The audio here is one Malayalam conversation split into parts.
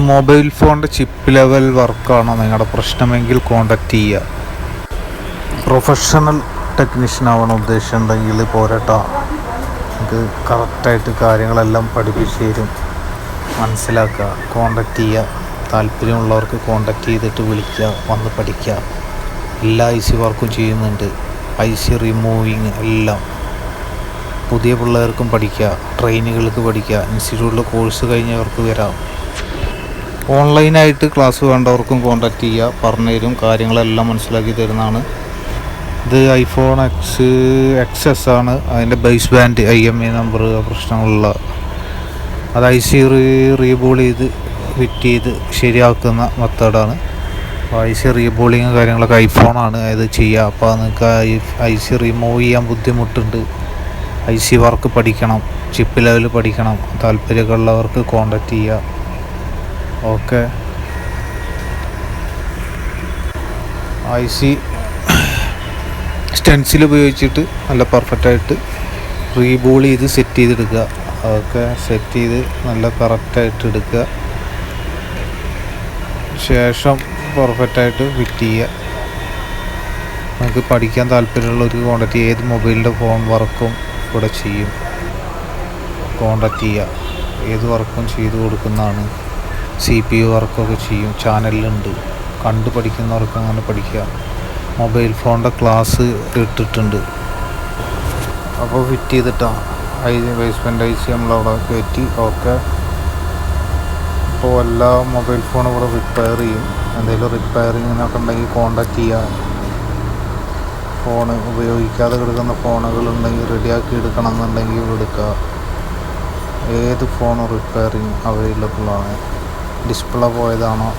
മൊബൈൽ ഫോണിൻ്റെ ചിപ്പ് ലെവൽ വർക്കാണോ നിങ്ങളുടെ പ്രശ്നമെങ്കിൽ കോൺടാക്റ്റ് ചെയ്യുക. പ്രൊഫഷണൽ ടെക്നീഷ്യൻ ആവണം ഉദ്ദേശമുണ്ടെങ്കിൽ പോരട്ടോ. നമുക്ക് കറക്റ്റായിട്ട് കാര്യങ്ങളെല്ലാം പഠിപ്പിച്ച് തരും, മനസ്സിലാക്കുക. കോൺടാക്റ്റ് ചെയ്യുക. താല്പര്യമുള്ളവർക്ക് കോൺടാക്റ്റ് ചെയ്തിട്ട് വിളിക്കുക, വന്ന് പഠിക്കുക. എല്ലാ IC വർക്കും ചെയ്യുന്നുണ്ട്. IC റിമൂവിങ് എല്ലാം പുതിയ പിള്ളേർക്കും പഠിക്കുക, ട്രെയിനുകൾക്ക് പഠിക്കുക, ഇൻസ്റ്റിറ്റ്യൂട്ടിൽ കോഴ്സ് കഴിഞ്ഞവർക്ക് വരാം. ഓൺലൈനായിട്ട് ക്ലാസ് വേണ്ടവർക്കും കോൺടാക്റ്റ് ചെയ്യുക, പറഞ്ഞു തരും, കാര്യങ്ങളെല്ലാം മനസ്സിലാക്കി തരുന്നതാണ്. ഇത് iPhone XS ആണ്. അതിൻ്റെ ബേസ് ബാൻഡ് IMEI നമ്പർ പ്രശ്നങ്ങളുള്ള അത് IC റീബോൾ ചെയ്ത് ഫിറ്റ് ചെയ്ത് ശരിയാക്കുന്ന മെത്തേഡാണ്. IC റീബോളിങ് കാര്യങ്ങളൊക്കെ iPhone-ആണ് അത് ചെയ്യുക. അപ്പോൾ നിങ്ങൾക്ക് IC റിമൂവ് ചെയ്യാൻ ബുദ്ധിമുട്ടുണ്ട്, IC വർക്ക് പഠിക്കണം, ചിപ്പ് ലെവൽ പഠിക്കണം, താല്പര്യമുള്ളവർക്ക് കോൺടാക്റ്റ് ചെയ്യുക. ഓക്കെ. IC സ്റ്റെൻസിൽ ഉപയോഗിച്ചിട്ട് നല്ല പെർഫെക്റ്റായിട്ട് റീബോൾ ചെയ്ത് സെറ്റ് ചെയ്തെടുക്കുക. അതൊക്കെ സെറ്റ് ചെയ്ത് നല്ല കറക്റ്റായിട്ട് എടുക്കുക. ശേഷം പെർഫെക്റ്റായിട്ട് ഫിറ്റ് ചെയ്യുക. നമുക്ക് പഠിക്കാൻ താല്പര്യമുള്ളവർക്ക് കോൺടാക്റ്റ് ചെയ്യുക. ഏത് മൊബൈലിൻ്റെ ഫോൺ വർക്കും ഇവിടെ ചെയ്യും, കോൺടാക്റ്റ് ചെയ്യുക. ഏത് വർക്കും ചെയ്ത് കൊടുക്കുന്നതാണ്. CPU വർക്കൊക്കെ ചെയ്യും, ചാനലിലുണ്ട്. കണ്ട് പഠിക്കുന്നവർക്ക് അങ്ങനെ പഠിക്കുക. മൊബൈൽ ഫോണിൻ്റെ ക്ലാസ് ഇട്ടിട്ടുണ്ട്. അപ്പോൾ ഫിറ്റ് ചെയ്തിട്ടാണ് ബേസ്മെൻറ്റ് IC നമ്മളവിടെ കയറ്റി. ഓക്കെ. ഇപ്പോൾ എല്ലാ മൊബൈൽ ഫോണും ഇവിടെ റിപ്പയർ ചെയ്യും. എന്തെങ്കിലും റിപ്പയറിങ്ങിനൊക്കെ ഉണ്ടെങ്കിൽ കോൺടാക്റ്റ് ചെയ്യുക. ഫോണ് ഉപയോഗിക്കാതെ കിടക്കുന്ന ഫോണുകളുണ്ടെങ്കിൽ റെഡിയാക്കി എടുക്കണം എന്നുണ്ടെങ്കിൽ എടുക്കുക. ഏത് ഫോണും റിപ്പയറിങ് അവൈലബിളാണ്. ഡിസ്പ്ലേ പോയതാണോ,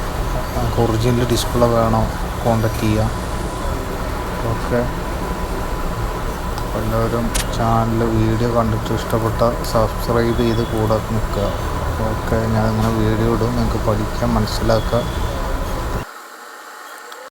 ഒറിജിനൽ ഡിസ്പ്ലേ വേണോ, കോൺടാക്റ്റ് ചെയ്യുക. ഓക്കെ. എല്ലാവരും ചാനൽ വീഡിയോ കണ്ടിട്ട് ഇഷ്ടപ്പെട്ട സബ്സ്ക്രൈബ് ചെയ്ത് കൂടെ നിൽക്കുക. ഓക്കെ. ഞാൻ ഇങ്ങനെ വീഡിയോ ഇടും, നിങ്ങൾക്ക് പഠിക്കാൻ മനസ്സിലാക്കുക.